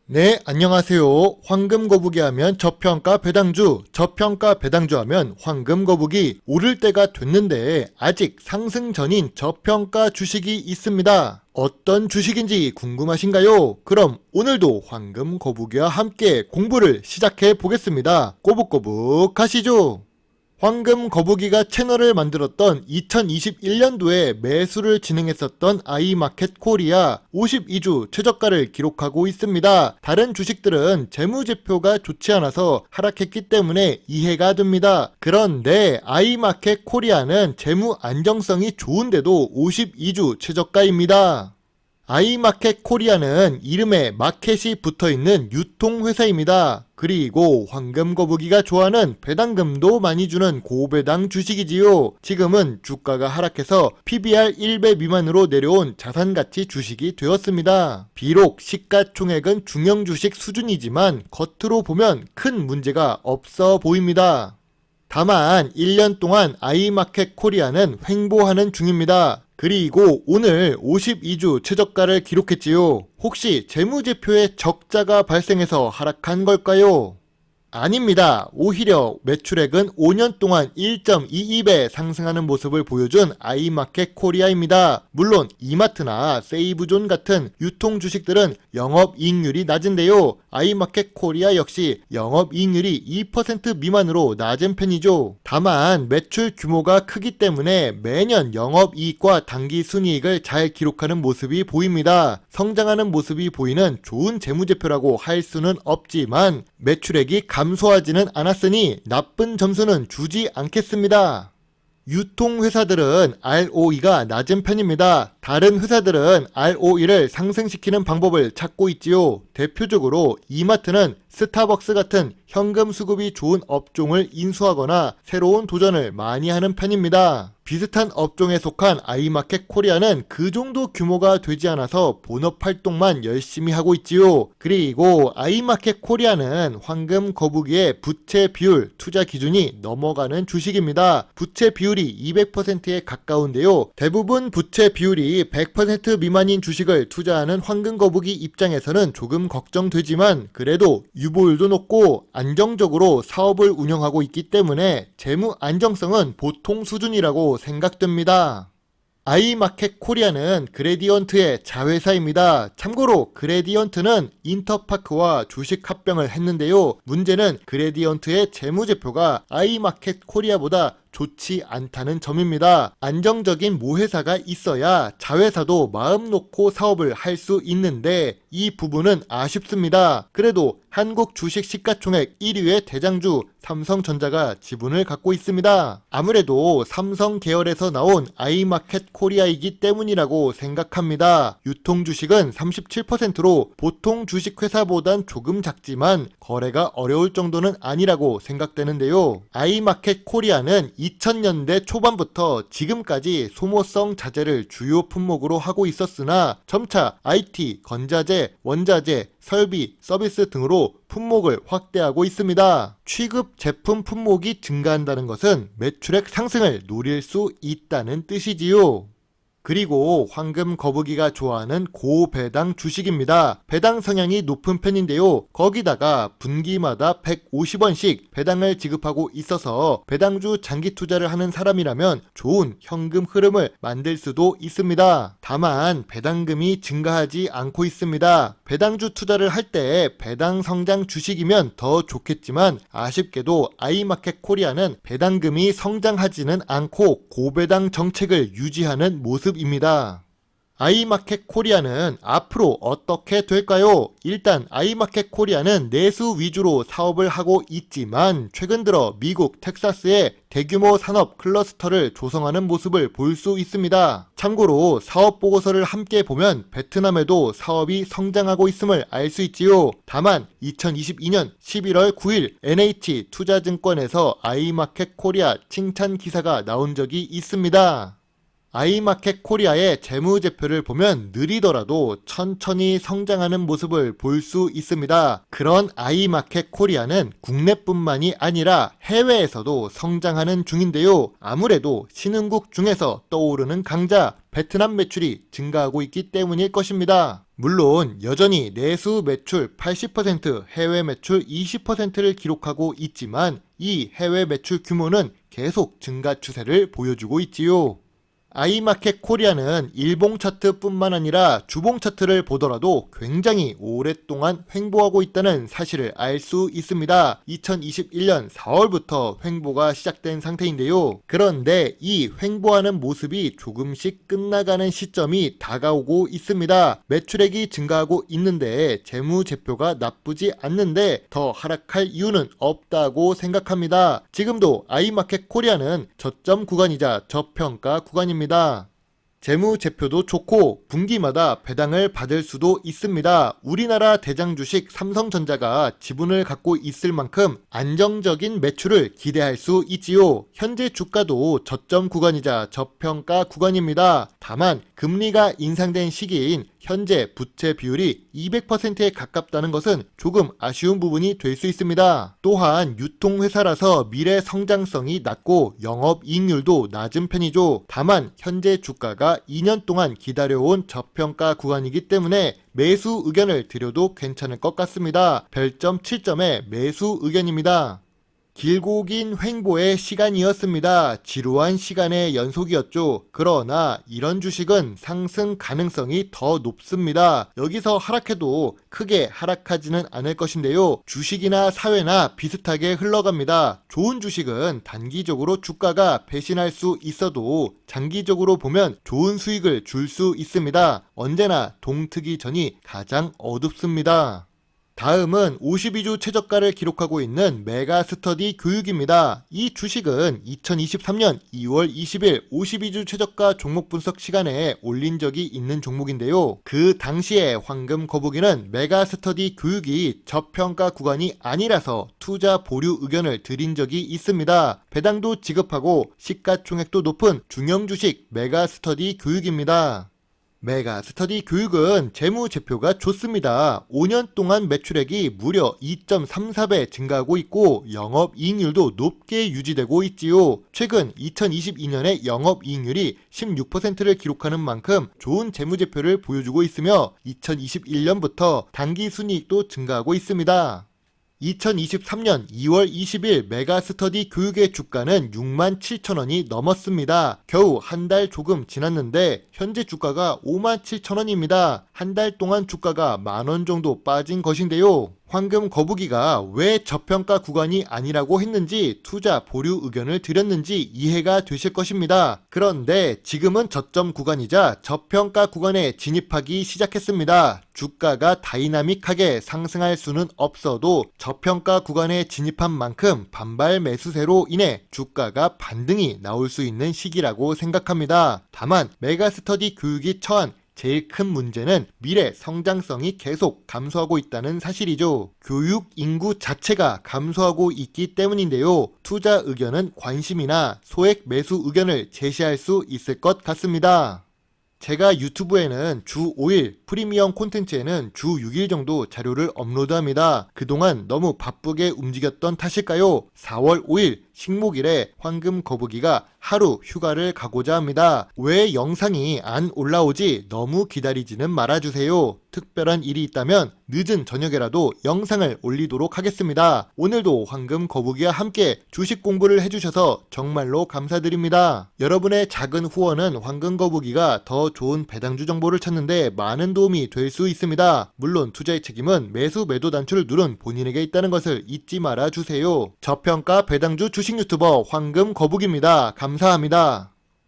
네, 안녕하세요. 황금 거북이 하면 저평가 배당주, 저평가 배당주 하면 황금 거북이. 오를 때가 됐는데 아직 상승 전인 저평가 주식이 있습니다. 어떤 주식인지 궁금하신가요? 그럼 오늘도 황금 거북이와 함께 공부를 시작해 보겠습니다. 꼬북꼬북 가시죠. 황금 거북이가 채널을 만들었던 2021년도에 매수를 진행했었던 아이마켓 코리아 52주 최저가를 기록하고 있습니다. 다른 주식들은 재무제표가 좋지 않아서 하락했기 때문에 이해가 됩니다. 그런데 아이마켓 코리아는 재무 안정성이 좋은데도 52주 최저가입니다. 아이마켓 코리아는 이름에 마켓이 붙어있는 유통회사입니다. 그리고 황금 거북이가 좋아하는 배당금도 많이 주는 고배당 주식이지요. 지금은 주가가 하락해서 PBR 1배 미만으로 내려온 자산가치 주식이 되었습니다. 비록 시가총액은 중형주식 수준이지만 겉으로 보면 큰 문제가 없어 보입니다. 다만 1년 동안 아이마켓 코리아는 횡보하는 중입니다. 그리고 오늘 52주 최저가를 기록했지요. 혹시 재무제표에 적자가 발생해서 하락한 걸까요? 아닙니다. 오히려 매출액은 5년 동안 1.22배 상승하는 모습을 보여준 아이마켓 코리아입니다. 물론 이마트나 세이브존 같은 유통 주식들은 영업이익률이 낮은데요. 아이마켓 코리아 역시 영업이익률이 2% 미만으로 낮은 편이죠. 다만 매출 규모가 크기 때문에 매년 영업이익과 당기순이익을 잘 기록하는 모습이 보입니다. 성장하는 모습이 보이는 좋은 재무제표라고 할 수는 없지만 매출액이 감소하지는 않았으니 나쁜 점수는 주지 않겠습니다. 유통회사들은 ROE가 낮은 편입니다. 다른 회사들은 ROE를 상승시키는 방법을 찾고 있지요. 대표적으로 이마트는 스타벅스 같은 현금 수급이 좋은 업종을 인수하거나 새로운 도전을 많이 하는 편입니다. 비슷한 업종에 속한 아이마켓 코리아는 그 정도 규모가 되지 않아서 본업 활동만 열심히 하고 있지요. 그리고 아이마켓 코리아는 황금 거북이의 부채 비율 투자 기준이 넘어가는 주식입니다. 부채 비율이 200%에 가까운데요. 대부분 부채 비율이 100% 미만인 주식을 투자하는 황금 거북이 입장에서는 조금 걱정되지만 그래도 유보율도 높고 안정적으로 사업을 운영하고 있기 때문에 재무 안정성은 보통 수준이라고 생각됩니다. 아이마켓 코리아는 그레디언트의 자회사입니다. 참고로 그레디언트는 인터파크와 주식 합병을 했는데요. 문제는 그레디언트의 재무제표가 아이마켓 코리아보다 좋지 않다는 점입니다. 안정적인 모회사가 있어야 자회사도 마음 놓고 사업을 할 수 있는데 이 부분은 아쉽습니다. 그래도 한국 주식 시가총액 1위의 대장주 삼성전자가 지분을 갖고 있습니다. 아무래도 삼성 계열에서 나온 아이마켓 코리아이기 때문이라고 생각합니다. 유통 주식은 37%로 보통 주식회사보단 조금 작지만 거래가 어려울 정도는 아니라고 생각되는데요. 아이마켓 코리아는 2000년대 초반부터 지금까지 소모성 자재를 주요 품목으로 하고 있었으나 점차 IT, 건자재, 원자재, 설비, 서비스 등으로 품목을 확대하고 있습니다. 취급 제품 품목이 증가한다는 것은 매출액 상승을 노릴 수 있다는 뜻이지요. 그리고 황금 거북이가 좋아하는 고배당 주식입니다. 배당 성향이 높은 편인데요. 거기다가 분기마다 150원씩 배당을 지급하고 있어서 배당주 장기 투자를 하는 사람이라면 좋은 현금 흐름을 만들 수도 있습니다. 다만 배당금이 증가하지 않고 있습니다. 배당주 투자를 할 때 배당 성장 주식이면 더 좋겠지만 아쉽게도 아이마켓 코리아는 배당금이 성장하지는 않고 고배당 정책을 유지하는 모습입니다. 아이마켓 코리아는 앞으로 어떻게 될까요? 일단 아이마켓 코리아는 내수 위주로 사업을 하고 있지만 최근 들어 미국 텍사스에 대규모 산업 클러스터를 조성하는 모습을 볼 수 있습니다. 참고로 사업 보고서를 함께 보면 베트남에도 사업이 성장하고 있음을 알 수 있지요. 다만 2022년 11월 9일 NH투자증권에서 아이마켓 코리아 칭찬 기사가 나온 적이 있습니다. 아이마켓 코리아의 재무제표를 보면 느리더라도 천천히 성장하는 모습을 볼 수 있습니다. 그런 아이마켓 코리아는 국내뿐만이 아니라 해외에서도 성장하는 중인데요. 아무래도 신흥국 중에서 떠오르는 강자 베트남 매출이 증가하고 있기 때문일 것입니다. 물론 여전히 내수 매출 80%, 해외 매출 20%를 기록하고 있지만 이 해외 매출 규모는 계속 증가 추세를 보여주고 있지요. 아이마켓 코리아는 일봉 차트뿐만 아니라 주봉 차트를 보더라도 굉장히 오랫동안 횡보하고 있다는 사실을 알 수 있습니다. 2021년 4월부터 횡보가 시작된 상태인데요. 그런데 이 횡보하는 모습이 조금씩 끝나가는 시점이 다가오고 있습니다. 매출액이 증가하고 있는데 재무제표가 나쁘지 않는데 더 하락할 이유는 없다고 생각합니다. 지금도 아이마켓 코리아는 저점 구간이자 저평가 구간입니다. 재무제표도 좋고 분기마다 배당을 받을 수도 있습니다. 우리나라 대장 주식 삼성전자가 지분을 갖고 있을 만큼 안정적인 매출을 기대할 수 있지요. 현재 주가도 저점 구간이자 저평가 구간입니다. 다만 금리가 인상된 시기인 현재 부채 비율이 200%에 가깝다는 것은 조금 아쉬운 부분이 될 수 있습니다. 또한 유통회사라서 미래 성장성이 낮고 영업이익률도 낮은 편이죠. 다만 현재 주가가 2년 동안 기다려온 저평가 구간이기 때문에 매수 의견을 드려도 괜찮을 것 같습니다. 별점 7점의 매수 의견입니다. 길고 긴 횡보의 시간이었습니다. 지루한 시간의 연속이었죠. 그러나 이런 주식은 상승 가능성이 더 높습니다. 여기서 하락해도 크게 하락하지는 않을 것인데요. 주식이나 사회나 비슷하게 흘러갑니다. 좋은 주식은 단기적으로 주가가 배신할 수 있어도 장기적으로 보면 좋은 수익을 줄 수 있습니다. 언제나 동트기 전이 가장 어둡습니다. 다음은 52주 최저가를 기록하고 있는 메가스터디 교육입니다. 이 주식은 2023년 2월 20일 52주 최저가 종목 분석 시간에 올린 적이 있는 종목인데요. 그 당시에 황금 거북이는 메가스터디 교육이 저평가 구간이 아니라서 투자 보류 의견을 드린 적이 있습니다. 배당도 지급하고 시가총액도 높은 중형 주식 메가스터디 교육입니다. 메가스터디 교육은 재무제표가 좋습니다. 5년 동안 매출액이 무려 2.34배 증가하고 있고 영업이익률도 높게 유지되고 있지요. 최근 2022년에 영업이익률이 16%를 기록하는 만큼 좋은 재무제표를 보여주고 있으며 2021년부터 당기순이익도 증가하고 있습니다. 2023년 2월 20일 메가스터디 교육의 주가는 67,000원이 넘었습니다. 겨우 한 달 조금 지났는데 현재 주가가 57,000원입니다. 한 달 동안 주가가 만원 정도 빠진 것인데요. 황금 거북이가 왜 저평가 구간이 아니라고 했는지 투자 보류 의견을 드렸는지 이해가 되실 것입니다. 그런데 지금은 저점 구간이자 저평가 구간에 진입하기 시작했습니다. 주가가 다이나믹하게 상승할 수는 없어도 저평가 구간에 진입한 만큼 반발 매수세로 인해 주가가 반등이 나올 수 있는 시기라고 생각합니다. 다만 메가스터디 교육이 처한 제일 큰 문제는 미래 성장성이 계속 감소하고 있다는 사실이죠. 교육 인구 자체가 감소하고 있기 때문인데요. 투자 의견은 관심이나 소액 매수 의견을 제시할 수 있을 것 같습니다. 제가 유튜브에는 주 5일, 프리미엄 콘텐츠에는 주 6일 정도 자료를 업로드합니다. 그동안 너무 바쁘게 움직였던 탓일까요? 4월 5일 식목일에 황금 거북이가 하루 휴가를 가고자 합니다. 왜 영상이 안 올라오지? 너무 기다리지는 말아주세요. 특별한 일이 있다면 늦은 저녁에라도 영상을 올리도록 하겠습니다. 오늘도 황금 거북이와 함께 주식 공부를 해주셔서 정말로 감사드립니다. 여러분의 작은 후원은 황금 거북이가 더 좋은 배당주 정보를 찾는데 많은 도움이 될 수 있습니다. 물론 투자의 책임은 매수 매도 단추를 누른 본인에게 있다는 것을 잊지 말아주세요. 저평가 배당주 주식 유튜버 황금 거북입니다. 감사합니다.